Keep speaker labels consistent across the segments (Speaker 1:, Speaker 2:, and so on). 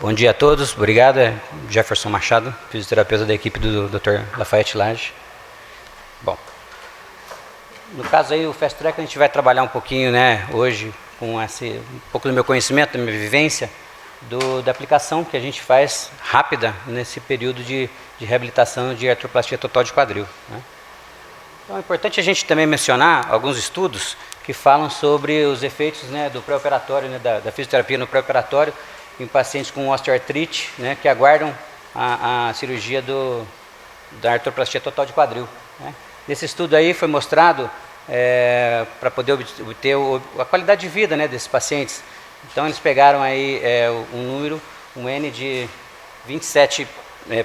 Speaker 1: Bom dia a todos, obrigado. Jefferson Machado, fisioterapeuta da equipe do Dr. Lafayette Lage. Bom, no caso aí, o Fast Track, a gente vai trabalhar um pouquinho, né, hoje, com um pouco do meu conhecimento, da minha vivência, da aplicação que a gente faz rápida nesse período de reabilitação de artroplastia total de quadril, né? Então é importante a gente também mencionar alguns estudos que falam sobre os efeitos, né, do pré-operatório, né, da fisioterapia no pré-operatório em pacientes com osteoartrite, né, que aguardam a cirurgia da artroplastia total de quadril, né. Nesse estudo aí foi mostrado para poder obter a qualidade de vida, né, desses pacientes. Então eles pegaram aí um N de 27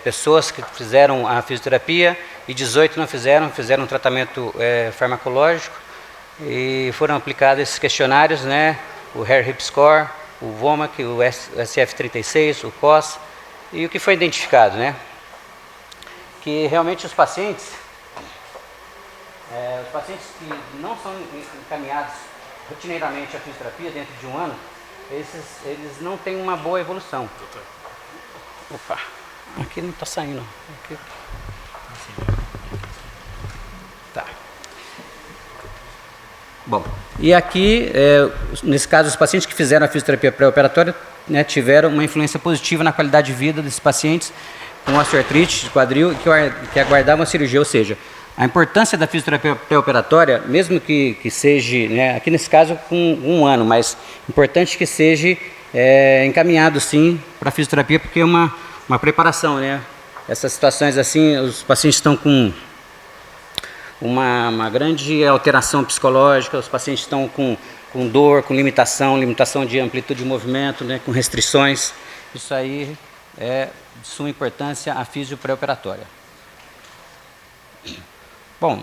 Speaker 1: pessoas que fizeram a fisioterapia e 18 não fizeram um tratamento farmacológico, e foram aplicados esses questionários, né, o Hair Hip Score, o VOMAC, o SF36, o COS, e o que foi identificado, né, que realmente os pacientes que não são encaminhados rotineiramente à fisioterapia dentro de um ano, eles não têm uma boa evolução. Opa, aqui não está saindo. Aqui. Tá. Bom, e aqui, nesse caso, os pacientes que fizeram a fisioterapia pré-operatória, né, tiveram uma influência positiva na qualidade de vida desses pacientes com osteoartrite de quadril que aguardavam a cirurgia, ou seja, a importância da fisioterapia pré-operatória, mesmo que seja, né, aqui nesse caso com um ano, mas importante que seja encaminhado sim para a fisioterapia, porque é uma preparação, né? Essas situações assim, os pacientes estão com uma grande alteração psicológica, os pacientes estão com dor, com limitação de amplitude de movimento, né, com restrições. Isso aí é de suma importância a fisio pré-operatória. Bom,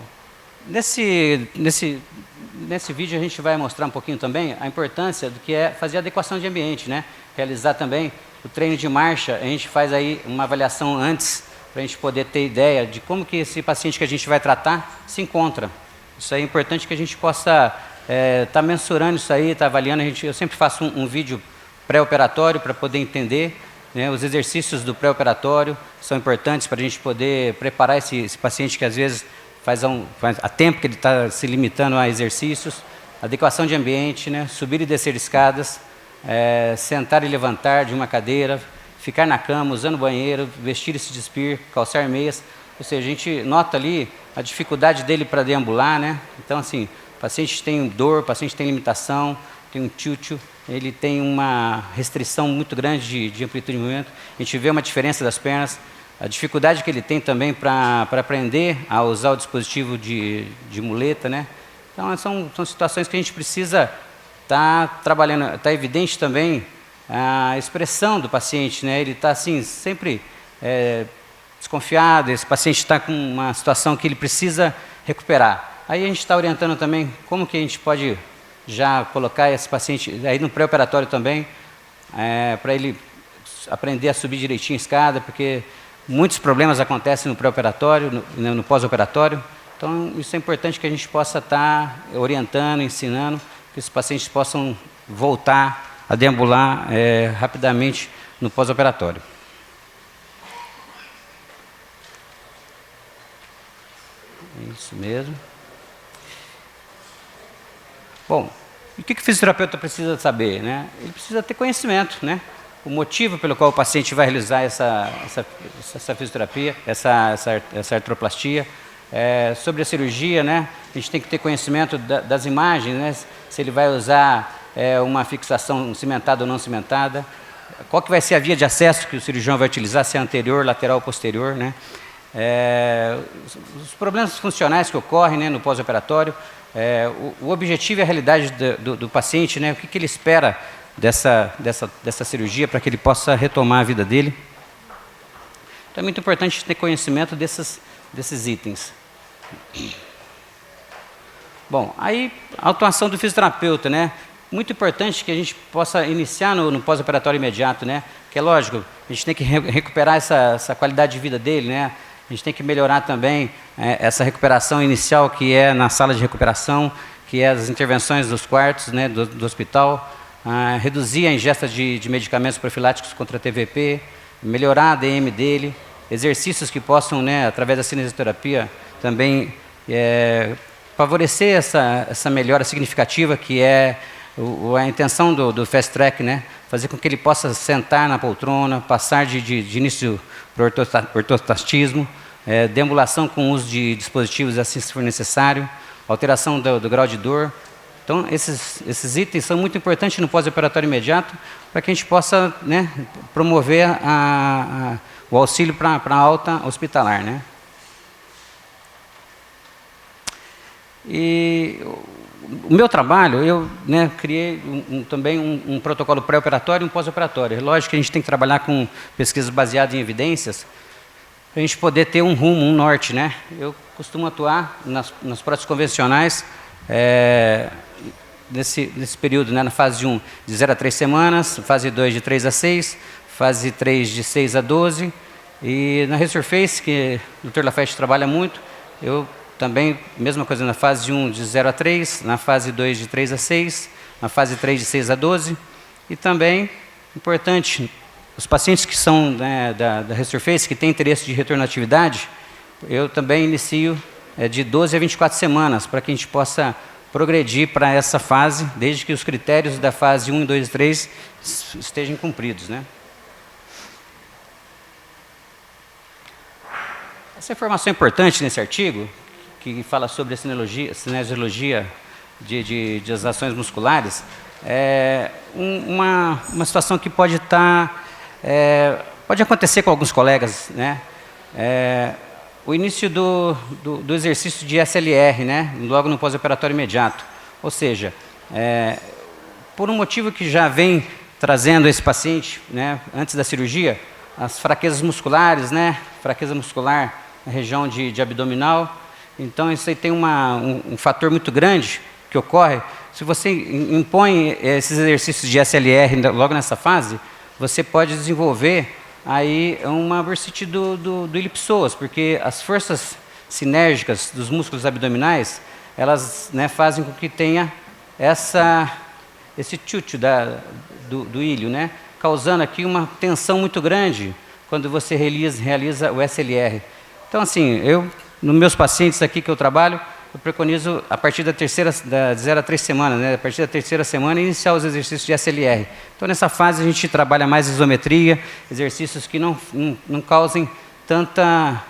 Speaker 1: nesse vídeo a gente vai mostrar um pouquinho também a importância do que é fazer adequação de ambiente, né? Realizar também o treino de marcha. A gente faz aí uma avaliação antes, para a gente poder ter ideia de como que esse paciente que a gente vai tratar se encontra. Isso aí é importante que a gente possa estar mensurando isso aí, estar avaliando. Eu sempre faço um vídeo pré-operatório para poder entender, né, os exercícios do pré-operatório são importantes para a gente poder preparar esse paciente que às vezes há tempo que ele está se limitando a exercícios. Adequação de ambiente, né, subir e descer escadas, sentar e levantar de uma cadeira, ficar na cama, usando banheiro, vestir e se despir, calçar meias. Ou seja, a gente nota ali a dificuldade dele para deambular, né? Então, assim, o paciente tem dor, o paciente tem limitação, tem um tilt, ele tem uma restrição muito grande de amplitude de movimento. A gente vê uma diferença das pernas, a dificuldade que ele tem também para aprender a usar o dispositivo de muleta, né? Então, são situações que a gente precisa estar trabalhando. Está evidente também a expressão do paciente, né? Ele está assim, sempre desconfiado, esse paciente está com uma situação que ele precisa recuperar. Aí a gente está orientando também como que a gente pode já colocar esse paciente aí no pré-operatório também, para ele aprender a subir direitinho a escada, porque muitos problemas acontecem no pré-operatório, no pós-operatório. Então, isso é importante que a gente possa estar orientando, ensinando, que esses pacientes possam voltar a deambular rapidamente no pós-operatório. Isso mesmo. Bom, o que o fisioterapeuta precisa saber, né? Ele precisa ter conhecimento, né? O motivo pelo qual o paciente vai realizar essa fisioterapia, essa artroplastia, sobre a cirurgia, né? A gente tem que ter conhecimento das imagens, né? Se ele vai usar uma fixação cimentada ou não cimentada, qual que vai ser a via de acesso que o cirurgião vai utilizar, se é anterior, lateral ou posterior, né? Os problemas funcionais que ocorrem, né, no pós-operatório, o objetivo e a realidade do paciente, né? O que ele espera dessa cirurgia para que ele possa retomar a vida dele. Então é muito importante ter conhecimento desses itens. Bom, aí a atuação do fisioterapeuta, né? Muito importante que a gente possa iniciar no pós-operatório imediato, né? Que é lógico, a gente tem que recuperar essa qualidade de vida dele, né? A gente tem que melhorar também essa recuperação inicial que é na sala de recuperação, que é as intervenções dos quartos, né, do hospital. reduzir a ingesta de medicamentos profiláticos contra a TVP, melhorar a ADM dele, exercícios que possam, né, através da cinesioterapia, também favorecer essa melhora significativa, que é a intenção do Fast Track, né, fazer com que ele possa sentar na poltrona, passar de início para o ortostatismo, deambulação com uso de dispositivos assim se for necessário, alteração do grau de dor. Então, esses itens são muito importantes no pós-operatório imediato para que a gente possa, né, promover o auxílio para a alta hospitalar, né. E o meu trabalho, eu, né, criei também um protocolo pré-operatório e um pós-operatório. Lógico que a gente tem que trabalhar com pesquisas baseadas em evidências para a gente poder ter um rumo, um norte, né. Eu costumo atuar nas próteses convencionais nesse período, né, na fase 1 de 0 a 3 semanas, fase 2 de 3 a 6, fase 3 de 6 a 12, e na Resurface, que o Dr. Lafayette trabalha muito, eu também, mesma coisa na fase 1 de 0 a 3, na fase 2 de 3 a 6, na fase 3 de 6 a 12, e também, importante, os pacientes que são, né, da Resurface, que têm interesse de retorno à atividade, eu também inicio de 12 a 24 semanas, para que a gente possa progredir para essa fase, desde que os critérios da fase 1, 2 e 3 estejam cumpridos, né? Essa informação é importante nesse artigo, que fala sobre a cinesiologia das ações musculares, é uma situação que pode pode acontecer com alguns colegas, né? O início do exercício de SLR, né, logo no pós-operatório imediato. Ou seja, por um motivo que já vem trazendo esse paciente, né, antes da cirurgia, as fraquezas musculares, né, fraqueza muscular na região de abdominal. Então, isso aí tem um fator muito grande que ocorre. Se você impõe esses exercícios de SLR logo nessa fase, você pode desenvolver aí uma bursite do ilipsoas, porque as forças sinérgicas dos músculos abdominais, elas, né, fazem com que tenha esse tilt do ilho, né, causando aqui uma tensão muito grande quando você realiza o SLR. Então, assim, nos meus pacientes aqui que eu trabalho, eu preconizo a partir da 0 a 3 semanas, né, a partir da 3ª semana, iniciar os exercícios de SLR. Então, nessa fase, a gente trabalha mais isometria, exercícios que não causem tanta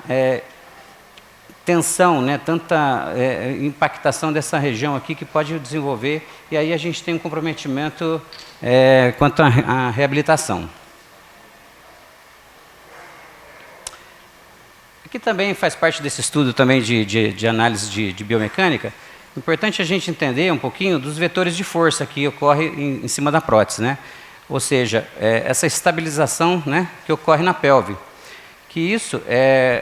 Speaker 1: tensão, né, tanta impactação dessa região aqui que pode desenvolver, e aí a gente tem um comprometimento quanto à reabilitação. Aqui também faz parte desse estudo também de análise de biomecânica. É importante a gente entender um pouquinho dos vetores de força que ocorre em cima da prótese, né? Ou seja, essa estabilização, né, que ocorre na pelve. Que isso,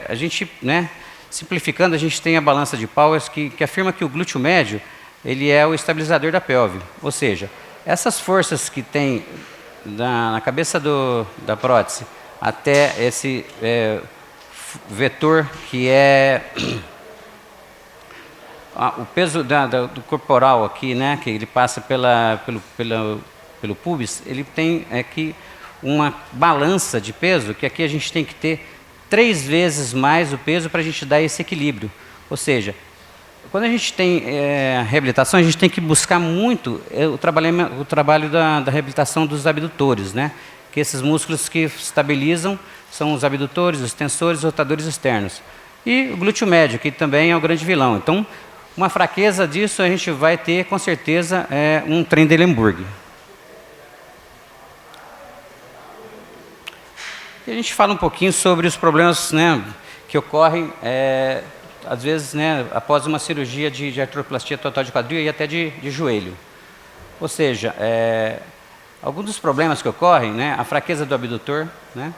Speaker 1: a gente, né, simplificando, a gente tem a balança de Powers que afirma que o glúteo médio ele é o estabilizador da pelve. Ou seja, essas forças que tem na cabeça da prótese até esse vetor que é o peso do corporal aqui, né, que ele passa pelo pubis, ele tem aqui uma balança de peso, que aqui a gente tem que ter 3 vezes mais o peso para a gente dar esse equilíbrio. Ou seja, quando a gente tem reabilitação, a gente tem que buscar muito o trabalho da reabilitação dos abdutores, né, que esses músculos que estabilizam são os abdutores, os tensores, os rotadores externos. E o glúteo médio, que também é o grande vilão. Então, uma fraqueza disso, a gente vai ter, com certeza, um Trendelenburg. E a gente fala um pouquinho sobre os problemas, né, que ocorrem, às vezes, né, após uma cirurgia de artroplastia total de quadril e até de joelho. Ou seja, alguns dos problemas que ocorrem, né, a fraqueza do abdutor, né,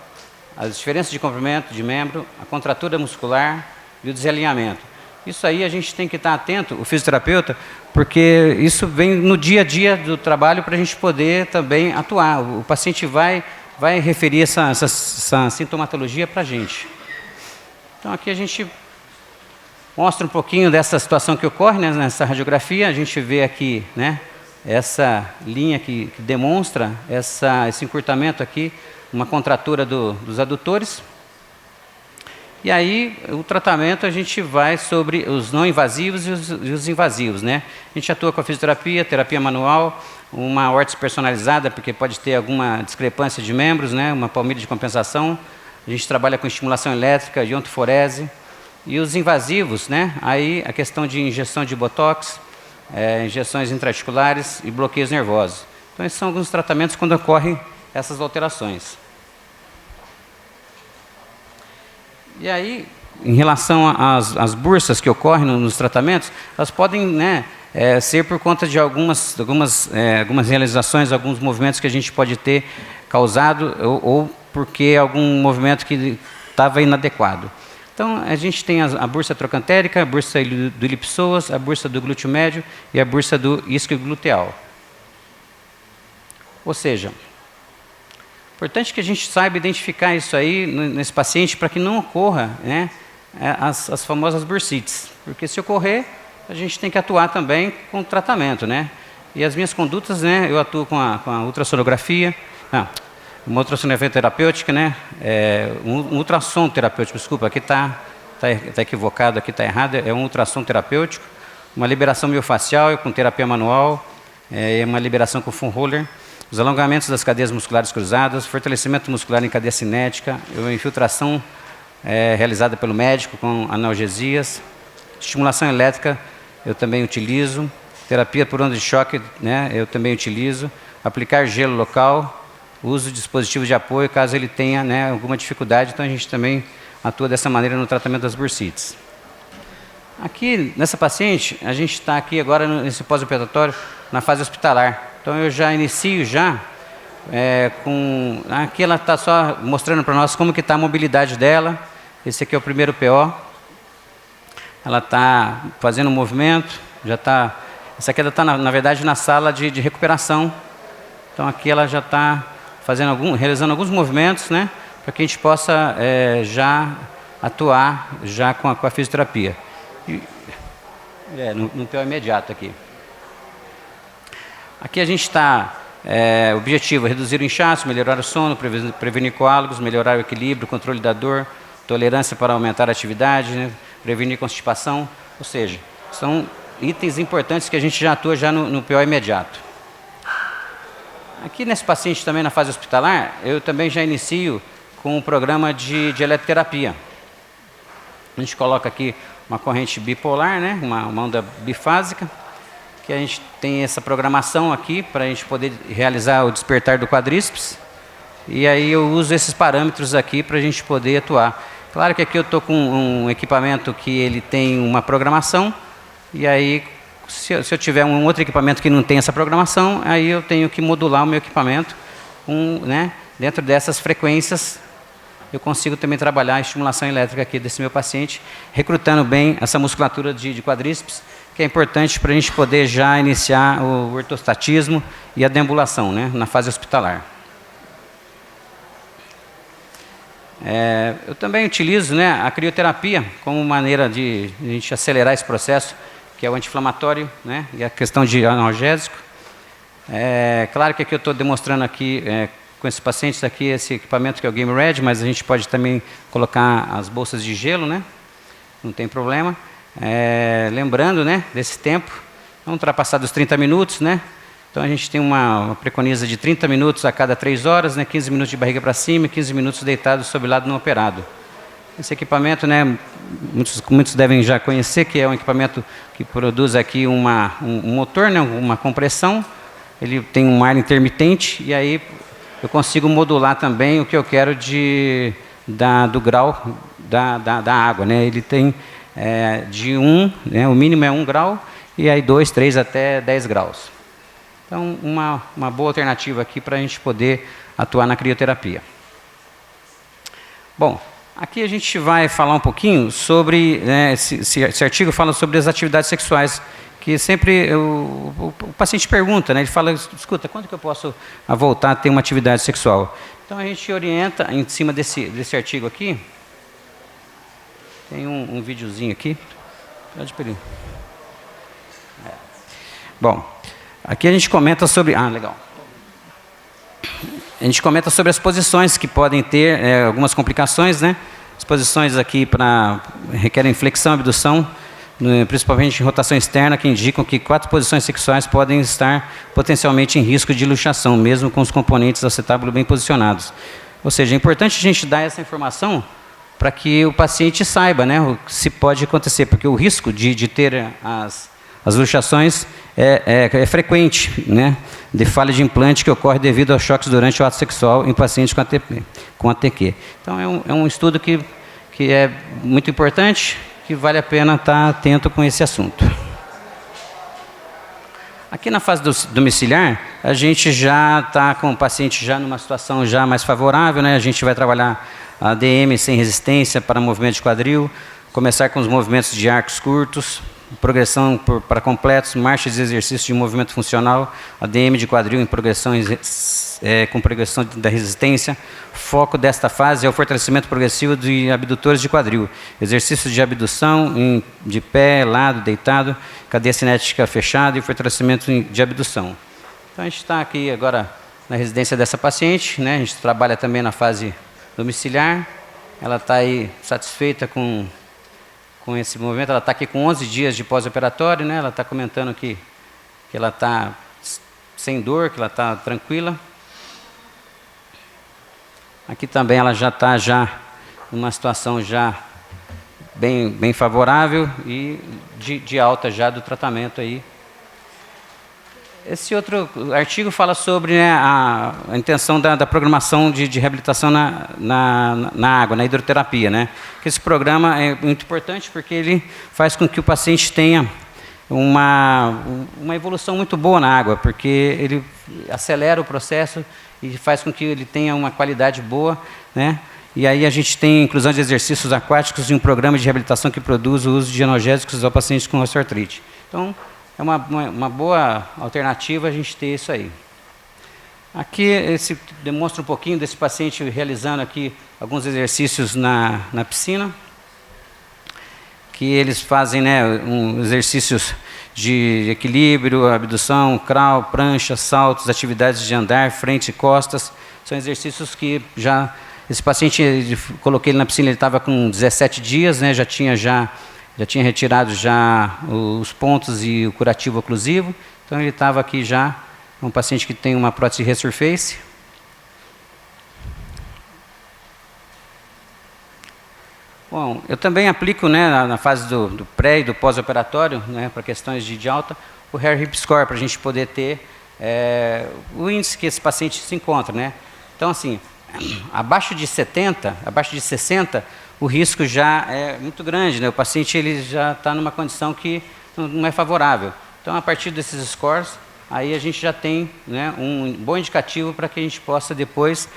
Speaker 1: as diferenças de comprimento de membro, a contratura muscular e o desalinhamento. Isso aí a gente tem que estar atento, o fisioterapeuta, porque isso vem no dia a dia do trabalho para a gente poder também atuar. O paciente vai referir essa sintomatologia para a gente. Então aqui a gente mostra um pouquinho dessa situação que ocorre, né, nessa radiografia. A gente vê aqui, né, essa linha que demonstra esse encurtamento aqui, uma contratura dos adutores. E aí, o tratamento, a gente vai sobre os não invasivos e os invasivos, né? A gente atua com a fisioterapia, terapia manual, uma órtese personalizada, porque pode ter alguma discrepância de membros, né? Uma palmilha de compensação. A gente trabalha com estimulação elétrica, iontoforese. E os invasivos, né? Aí a questão de injeção de botox, injeções intraarticulares e bloqueios nervosos. Então, esses são alguns tratamentos quando ocorrem essas alterações. E aí, em relação às bursas que ocorrem nos tratamentos, elas podem, né, ser por conta de algumas realizações, alguns movimentos que a gente pode ter causado, ou porque algum movimento que estava inadequado. Então, a gente tem a bursa trocantérica, a bursa do ilipsoas, a bursa do glúteo médio e a bursa do isquiogluteal. Ou seja, importante que a gente saiba identificar isso aí nesse paciente para que não ocorra, né, as famosas bursites. Porque se ocorrer, a gente tem que atuar também com o tratamento, né? E as minhas condutas, né, eu atuo com a ultrassonografia, uma ultrassonografia terapêutica, né, um ultrassom terapêutico, desculpa, aqui está equivocado, aqui está errado, é um ultrassom terapêutico, uma liberação miofacial com terapia manual, uma liberação com foam roller, os alongamentos das cadeias musculares cruzadas, fortalecimento muscular em cadeia cinética, uma infiltração realizada pelo médico com analgesias, estimulação elétrica eu também utilizo, terapia por onda de choque, né, eu também utilizo, aplicar gelo local, uso de dispositivos de apoio caso ele tenha, né, alguma dificuldade, então a gente também atua dessa maneira no tratamento das bursites. Aqui, nessa paciente, a gente está aqui agora nesse pós-operatório, na fase hospitalar. Então eu já inicio aqui ela está só mostrando para nós como que está a mobilidade dela. Esse aqui é o primeiro PO. Ela está fazendo um movimento, essa aqui ela está na verdade na sala de recuperação. Então aqui ela já está realizando alguns movimentos, né, para que a gente possa já atuar já com a fisioterapia. No PO imediato aqui. Aqui a gente está, objetivo, reduzir o inchaço, melhorar o sono, prevenir coálagos, melhorar o equilíbrio, controle da dor, tolerância para aumentar a atividade, né, prevenir constipação, ou seja, são itens importantes que a gente já atua já no PO imediato. Aqui nesse paciente também na fase hospitalar, eu também já inicio com um programa de eletroterapia. A gente coloca aqui uma corrente bipolar, né, uma onda bifásica, que a gente tem essa programação aqui para a gente poder realizar o despertar do quadríceps. E aí eu uso esses parâmetros aqui para a gente poder atuar. Claro que aqui eu estou com um equipamento que ele tem uma programação, e aí se eu tiver um outro equipamento que não tem essa programação, aí eu tenho que modular o meu equipamento né, dentro dessas frequências. Eu consigo também trabalhar a estimulação elétrica aqui desse meu paciente, recrutando bem essa musculatura de quadríceps, que é importante para a gente poder já iniciar o ortostatismo e a deambulação, né, na fase hospitalar. Eu também utilizo, né, a crioterapia como maneira de a gente acelerar esse processo, que é o anti-inflamatório, né, e a questão de analgésico. Claro que aqui eu estou demonstrando aqui, com esses pacientes aqui, esse equipamento que é o Game Red, mas a gente pode também colocar as bolsas de gelo, né, não tem problema. Lembrando, né, desse tempo, não ultrapassar dos 30 minutos, né? Então a gente tem uma preconiza de 30 minutos a cada 3 horas, né, 15 minutos de barriga para cima e 15 minutos deitado sobre o lado não operado. Esse equipamento, né, muitos devem já conhecer, que é um equipamento que produz aqui um motor, né, uma compressão, ele tem um ar intermitente e aí eu consigo modular também o que eu quero do grau da água, né? Ele tem de 1, né, o mínimo é 1 grau, e aí 2, 3 até 10 graus. Então, uma boa alternativa aqui para a gente poder atuar na crioterapia. Bom, aqui a gente vai falar um pouquinho sobre, né, esse artigo fala sobre as atividades sexuais, que sempre o paciente pergunta, né, ele fala, escuta, quando que eu posso voltar a ter uma atividade sexual? Então, a gente orienta, em cima desse artigo aqui, tem um videozinho aqui. Pode pedir. Bom, Aqui a gente comenta sobre... legal. A gente comenta sobre as posições que podem ter algumas complicações, né? As posições aqui requerem flexão e abdução, principalmente em rotação externa, que indicam que 4 posições sexuais podem estar potencialmente em risco de luxação, mesmo com os componentes do acetábulo bem posicionados. Ou seja, é importante a gente dar essa informação para que o paciente saiba, né, o que se pode acontecer, porque o risco de ter as luxações é frequente, né, de falha de implante que ocorre devido aos choques durante o ato sexual em pacientes com ATQ. Então, é um estudo que é muito importante, que vale a pena estar atento com esse assunto. Aqui na fase domiciliar, a gente já está com o paciente já numa situação já mais favorável, né? A gente vai trabalhar a DM sem resistência para movimento de quadril, começar com os movimentos de arcos curtos, progressão para completos, marchas de exercício de movimento funcional, ADM de quadril em progressão, com progressão da resistência. Foco desta fase é o fortalecimento progressivo de abdutores de quadril, exercícios de abdução de pé, lado, deitado, cadeia cinética fechada e fortalecimento de abdução. Então a gente está aqui agora na residência dessa paciente, né? A gente trabalha também na fase domiciliar, ela está aí satisfeita com esse movimento, ela está aqui com 11 dias de pós-operatório, né? Ela está comentando que ela está sem dor, que ela está tranquila. Aqui também ela já está numa situação já bem favorável e de alta já do tratamento aí. Esse outro artigo fala sobre, né, a intenção da programação de reabilitação na água, na hidroterapia, né? Que esse programa é muito importante porque ele faz com que o paciente tenha uma evolução muito boa na água, porque ele acelera o processo e faz com que ele tenha uma qualidade boa, né? E aí a gente tem inclusão de exercícios aquáticos em um programa de reabilitação que produz o uso de analgésicos ao paciente com osteoartrite. Então, é uma boa alternativa a gente ter isso aí. Aqui esse demonstra um pouquinho desse paciente realizando aqui alguns exercícios na piscina, que eles fazem, né, exercícios de equilíbrio, abdução, crawl, prancha, saltos, atividades de andar, frente e costas. São exercícios que esse paciente, coloquei ele na piscina, ele estava com 17 dias, né, já tinha retirado os pontos e o curativo oclusivo, então ele estava aqui já, um paciente que tem uma prótese resurface. Bom, eu também aplico, né, na fase do pré e do pós-operatório, né, para questões de alta, o Hair Hip Score, para a gente poder ter o índice que esse paciente se encontra, né. Então, assim, abaixo de 70, abaixo de 60, o risco já é muito grande, né? O paciente ele já está numa condição que não é favorável. Então, a partir desses scores, aí a gente já tem, né, um bom indicativo para que a gente possa depois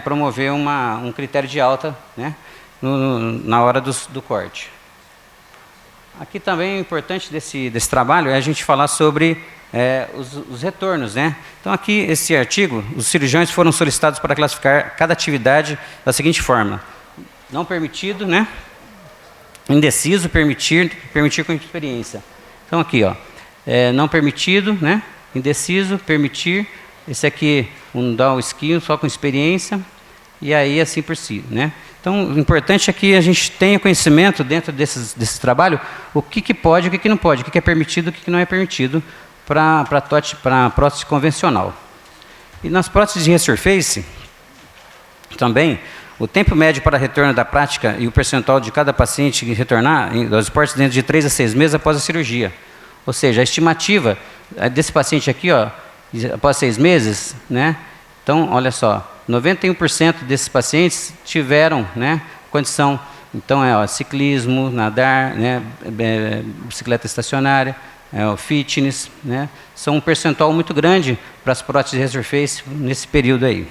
Speaker 1: promover um critério de alta, né, na hora do corte. Aqui também o importante desse trabalho é a gente falar sobre os retornos, né? Então aqui, esse artigo, os cirurgiões foram solicitados para classificar cada atividade da seguinte forma: não permitido, né? Indeciso, permitir com experiência. Então aqui, ó, não permitido, né? Indeciso, permitir. Esse aqui, um down skill, só com experiência. E aí, assim por si, né? Então, o importante é que a gente tenha conhecimento dentro desse trabalho, o que pode e o que não pode, o que é permitido e o que não é permitido para a prótese convencional. E nas próteses de resurface, também, o tempo médio para retorno da prática e o percentual de cada paciente retornar aos esportes dentro de 3 a 6 meses após a cirurgia. Ou seja, a estimativa desse paciente aqui, ó, após 6 meses, né? Então, olha só, 91% desses pacientes tiveram, né, condição. Então, ciclismo, nadar, né, bicicleta estacionária, o fitness, né? São um percentual muito grande para as próteses de resurface nesse período aí.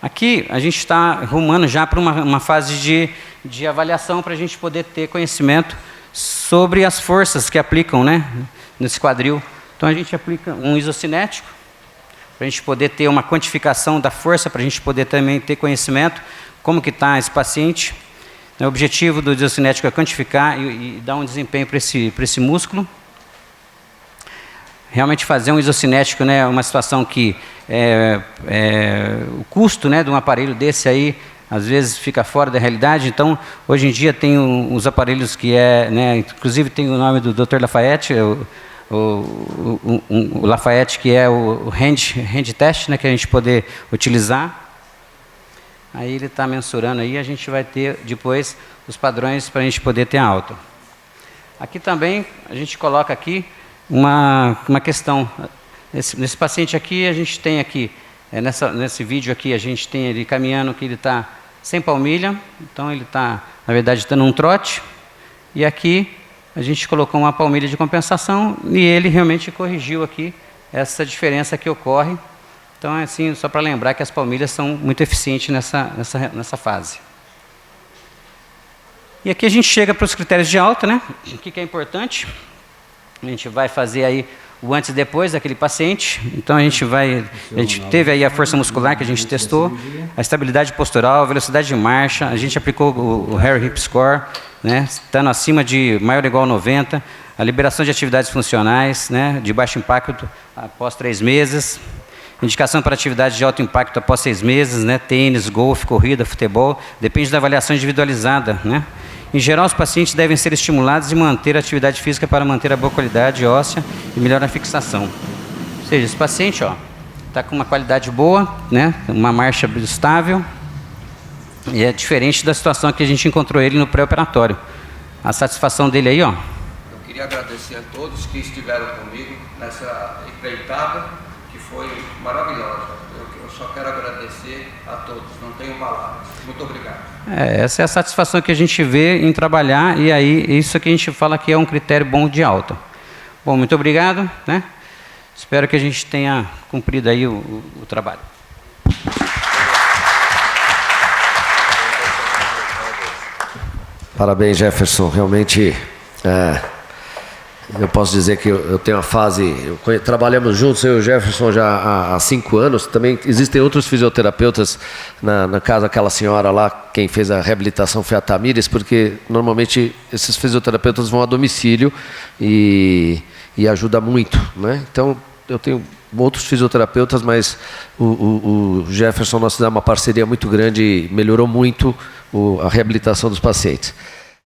Speaker 1: Aqui a gente está rumando já para uma fase de avaliação para a gente poder ter conhecimento sobre as forças que aplicam, né, nesse quadril. Então a gente aplica um isocinético para a gente poder ter uma quantificação da força, para a gente poder também ter conhecimento como que está esse paciente. O objetivo do isocinético é quantificar e dar um desempenho para esse músculo. realmente fazer um isocinético, né, uma situação que o custo, né, de um aparelho desse aí, às vezes fica fora da realidade. Então, hoje em dia tem os aparelhos que né, inclusive tem o nome do Dr. Lafayette, o Lafayette, que é o hand test, né, que a gente poder utilizar. Aí ele está mensurando aí, a gente vai ter depois os padrões para a gente poder ter alta. Aqui também a gente coloca aqui uma questão. Nesse paciente aqui, a gente tem aqui, nesse vídeo aqui, a gente tem ele caminhando, que ele está sem palmilha, então ele está, na verdade, dando um trote, e aqui a gente colocou uma palmilha de compensação, e ele realmente corrigiu aqui essa diferença que ocorre. Então, é assim, só para lembrar que as palmilhas são muito eficientes nessa fase. E aqui a gente chega para os critérios de alta, né? O que é importante? A gente vai fazer aí o antes e depois daquele paciente. Então a gente teve aí a força muscular que a gente testou, a estabilidade postural, a velocidade de marcha, a gente aplicou o Harry Hip Score, né? Estando acima de maior ou igual a 90, a liberação de atividades funcionais, né? De baixo impacto após 3 meses. Indicação para atividade de alto impacto após 6 meses, né? Tênis, golfe, corrida, futebol, depende da avaliação individualizada, né? Em geral, os pacientes devem ser estimulados e manter a atividade física para manter a boa qualidade óssea e melhorar a fixação. Ou seja, esse paciente está com uma qualidade boa, né? Uma marcha estável, e é diferente da situação que a gente encontrou ele no pré-operatório. A satisfação dele aí, ó.
Speaker 2: Eu queria agradecer a todos que estiveram comigo nessa empreitada, que foi maravilhosa. Eu só quero agradecer a todos, não tenho palavras. Muito obrigado.
Speaker 1: Essa é a satisfação que a gente vê em trabalhar, e aí isso que a gente fala que é um critério bom de alta. Bom, muito obrigado, né? Espero que a gente tenha cumprido aí o trabalho.
Speaker 3: Parabéns, Jefferson. Realmente, eu posso dizer que eu tenho uma fase... Trabalhamos juntos, eu e o Jefferson, já há 5 anos. Também existem outros fisioterapeutas, na casa daquela senhora lá, quem fez a reabilitação foi a Tamires, porque normalmente esses fisioterapeutas vão a domicílio e ajuda muito, né? Então, eu tenho outros fisioterapeutas, mas o Jefferson, nós fizemos uma parceria muito grande e melhorou muito a reabilitação dos pacientes.